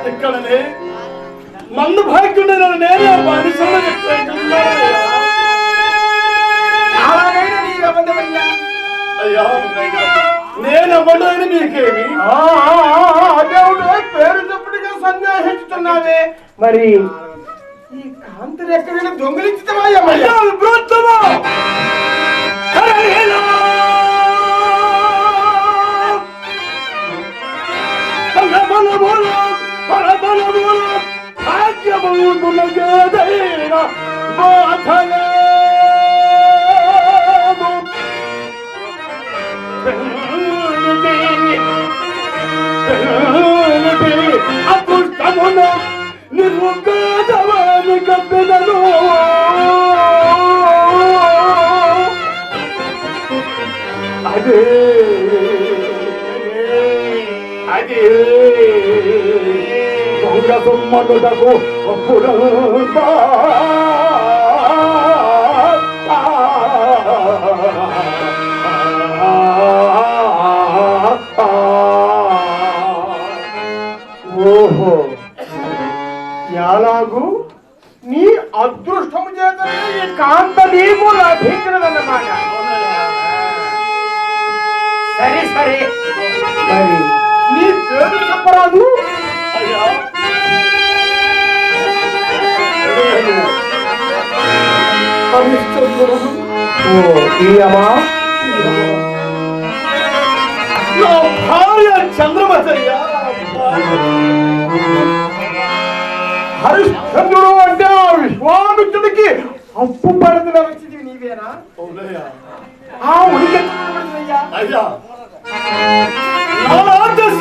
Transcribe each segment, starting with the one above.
ఇక్కడనే నన్ను భాగ్యుండే నేనే బానిసలు అయ్యా నేనెవడని నీకేమి పేరు చెప్పుడుగా సందేహిస్తున్నావే. మరి ఈ కాంతిని ఎక్కడైనా దొంగిలించుతావా? అపుష్టమును నిర్ముఖాదవాని కప్పెదను అదే అదే దొంగ సొమ్మనుడకు అప్పుడంతా ఓహో, ఎలాగూ నీ అదృష్టము చేతనే ఈ కాంత నీవు లభించినదన్నమాట. సరే సరే, మరి నీ పేరు చెప్పరాదు? భార్య చంద్రమచర్య. హరిశ్చంద్రుడు అంటే ఆ విశ్వామిత్రుడికి అప్పు పడుతున్న వచ్చింది నీవేనా? ఆ అయ్యా,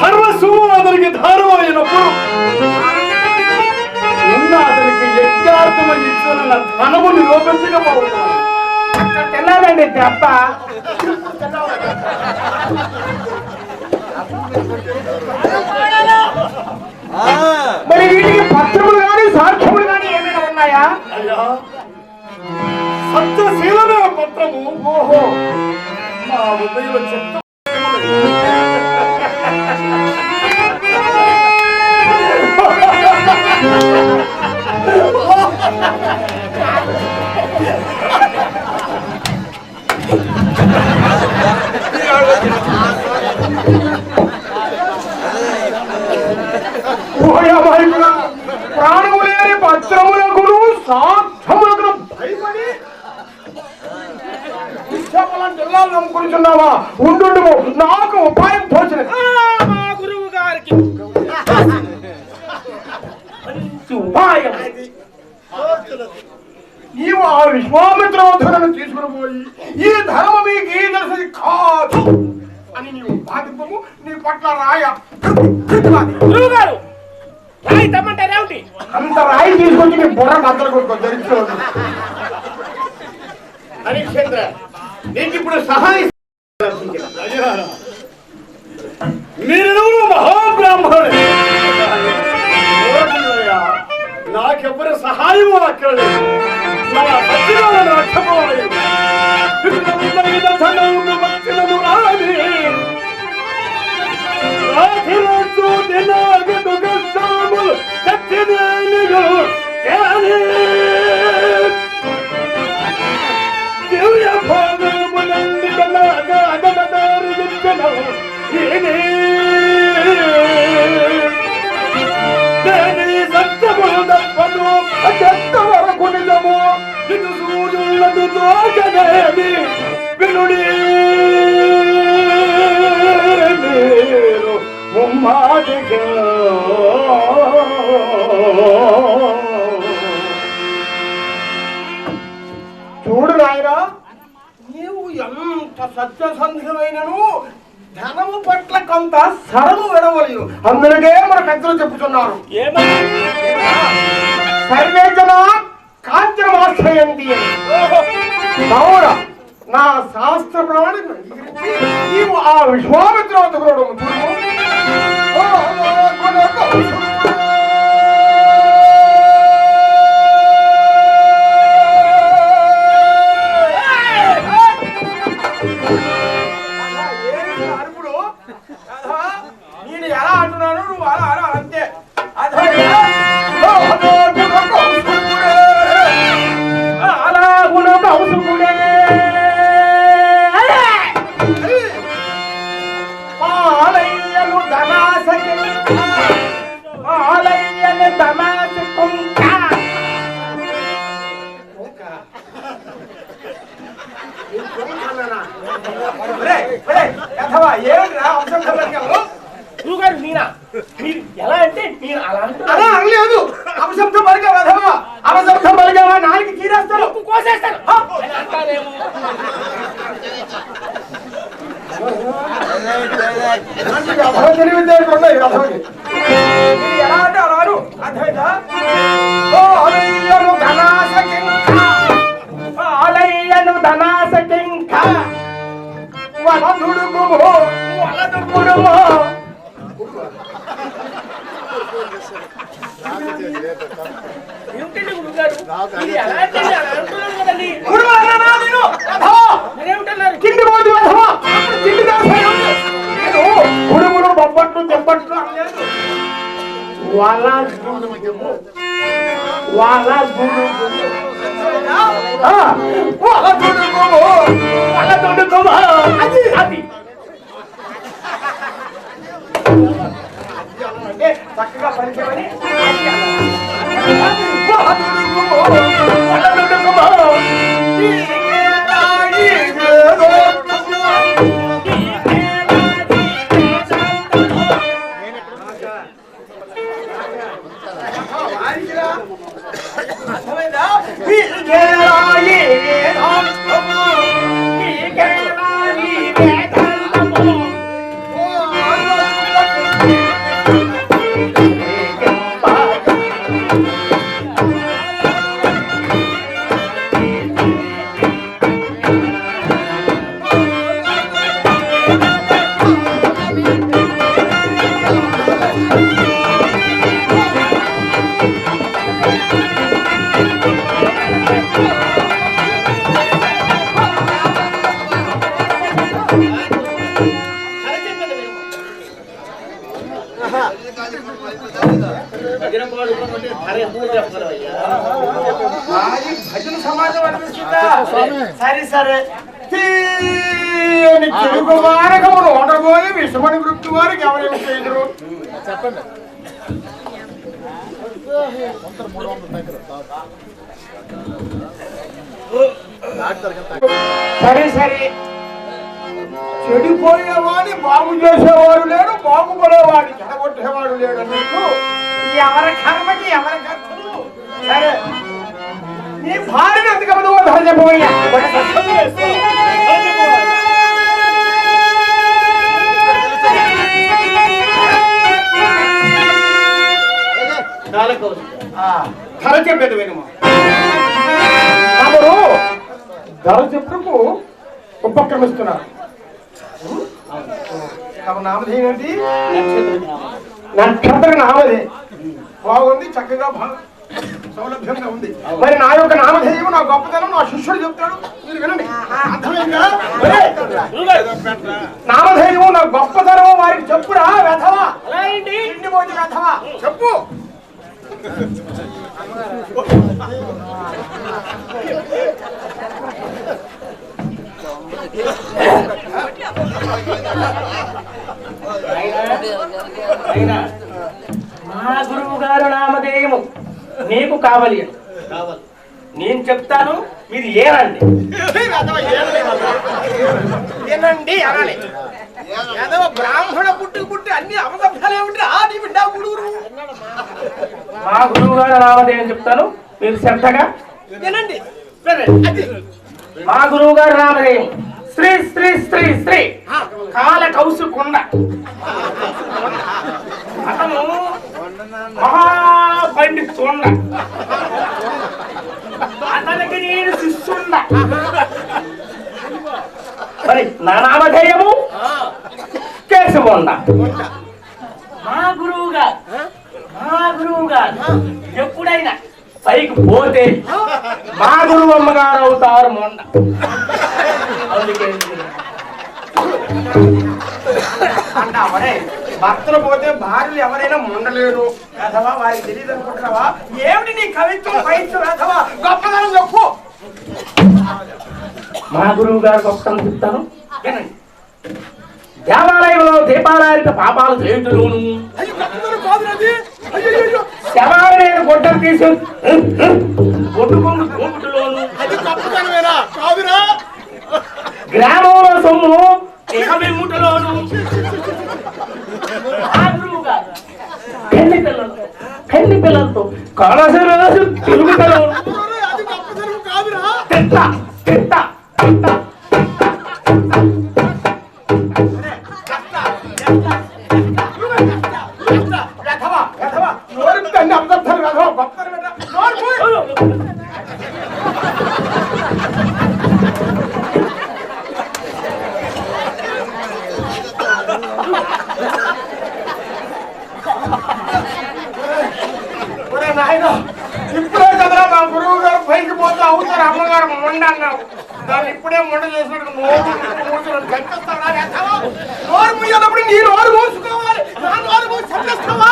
సర్వస్వం అతనికి ధారం అయినప్పుడు ఉన్న అతనికి యజ్ఞార్థమై ఇచ్చిన ధనము నిరూపించకపోతున్నాను. తిన్నానండి దెబ్బ. మరి వీటికి పత్రములు కానీ సాక్ష్యములు కానీ ఏమైనా ఉన్నాయా? అయ్యా, సత్యశీలమే పత్రము. ఓహో, మా ఉదయం చెప్తా. ప్రాణము లేని పత్రములకు సాక్ష్యములకు భయపడి జిల్లాలు నమ్ముకుంటున్నావా? ఉండు, నాకు ఉపాయం తోచిన. మా గురువు గారికి ఉపాయం నీవు ఆ విశ్వామిత్ర ధనను తీసుకుని పోయి ఈ ధర్మ మీకు ఈ దర్శనం కాదు అని నీవు బాధిపము. నీ పట్ల రాయ గురువు గారు రాయి తమ్మంటారు ఏమిటి? అంత రాయి తీసుకొచ్చి నీ బుర్ర మద్దలు కొట్టుకో ధరించు. హరిశ్చంద్ర, నీకు ఇప్పుడు సహాయం. మీరు మహాబ్రాహ్మణుడు. నాకెవ్వరు సహాయం అక్కర్లేదు. నా సత్యనారాయణ రక్షపోలేదు. అదెంత వరకు నిజము ఇటు సూర్యులకు తోకనేమి వినుడి మీరు ముమ్మాటిగా చూడు నాయనా, నీవు ఎంత సత్యసంధులైనను ధనము పట్ల కొంత సరము విడవలేదు. అందుకే మన పెద్దలు చెప్పుతున్నారు, సర్వే జన కాంచనమాశ్రయంతి అని. కావున నా శాస్త్ర ప్రమాణం నీవు ఆ విశ్వామిత్రోత్తరుడు నేను ఎలా అంటున్నాను, నువ్వు అలా అలా అంతే. గురువుగారు మీనా మీరు ఎలా అంటే మీరు అలా అలా అనలేదు. అపశబ్దం పలికావా అధవా, అపశబ్దం పలికావా నాలుగు చీరేస్తారు, కోసేస్తాను అని అంటారేమో. ఎలా అంటే అలా అర్థమైందా? ఆలయ్యను ధనాసకింక వలదుడుగు వలదుకుడుమో ఏమిటండి గురుగారు ఇది ఎలా అంటే అలా అంటున్నారు కదండి. మరేమిటన్నారు? కింది పోతు అధవా, కింది గుడుగులు బొబ్బట్లు దెబ్బట్లు అనలేదు. వలదుడుగు అది అంటే చక్కగా పరిచయమని భజన సమాజం అనిపిస్తుందా? సరే సరే తెలుగు వారకములు ఓడబోయి విషమని వృత్తి వారికి ఎవరేమి చేయరు చెప్పండి. సరే సరే చెడిపోయేవాడిని బాగు చేసేవాడు లేడు, బాగుపడేవాడిని చెడగొట్టేవాడు లేడు అన్నట్టు ఎవరి కర్మకి ఎవరి కర్తలు. సరే నీ భార్యను ఎంతకమ్మదో ధర చెప్పబోయా ధర చెప్పేది వినుమా. తమరు ధర చెప్పుకు ఉపక్రమిస్తున్నారు. తమ నామధేయం ఏంటి? నక్షత్ర నామధే బాగుంది, చక్కగా సౌలభ్యంగా ఉంది. మరి నా యొక్క నామధేయం, నా గొప్పతనం నా శిష్యుడు చెప్తాడు, మీరు వినండి. అర్థమైందా? నామధేయం నా గొప్పతనం వారికి చెప్పురా వెధవా, ఇండిపోతే వెధవా చెప్పు. మా గురువు గారు నామధేయము నీకు కావాలి అని. నేను చెప్తాను మీరు ఏనండి. ఏనండి అనాలి. ఏదో బ్రాహ్మణ పుట్టి అన్ని అవసరాలు ఏమిటి నీ బిడ్డ గుడుగురు. మా గురువు గారు నామధేయం చెప్తాను మీరు శ్రద్ధగా ఏనండి వినండి. మా గురువు గారు నామధేయం శ్రీ శ్రీ శ్రీ శ్రీ కాల కౌసుకొండ. అతను మహాపండితుండ. అతనికి నేను శిష్యుండ. మరి నా నామధేయము కేశవుండ. మా గురువు గారు ఎప్పుడైనా పైకి పోతే మా గురువు అమ్మగారు అవుతారు మొండ. అందుకే అన్నావరే భర్తలు పోతే భార్యలు ఎవరైనా ఉండలేరు అథవా వారికి తెలియదు అనుకుంటున్నావా? ఏమిటి నీ కవిత్వం పైత్యం అథవా గొప్పదనం చెప్పు. మా గురువు గారు గొప్పతనం చెప్తాను వినండి. దేవాలయంలో దీపారాయణ పాపాలు చేయుటలోను శవాలయ గొడ్డలు తీసి కొట్టుకుంటూ తోపుటలోను గ్రామంలో సొమ్ము ఇకమిమ్ముటలోను మా గురువు గారు కన్ని పిల్లలతో కలస రోజు తిరుగుటలోను తిట్ట తిట్ట తిట్ట ఇప్పుడే కదరా మా గురువు గారు పైకి పోతే అవుతారు అమ్మగారు మొండ అన్నావు. దాన్ని ఇప్పుడే మొండ చేసినట్టు నోరు ముయ్యేటప్పుడు నీ నోరు మూసుకోవాలి. నా నోరు మూసి చంపేస్తావా?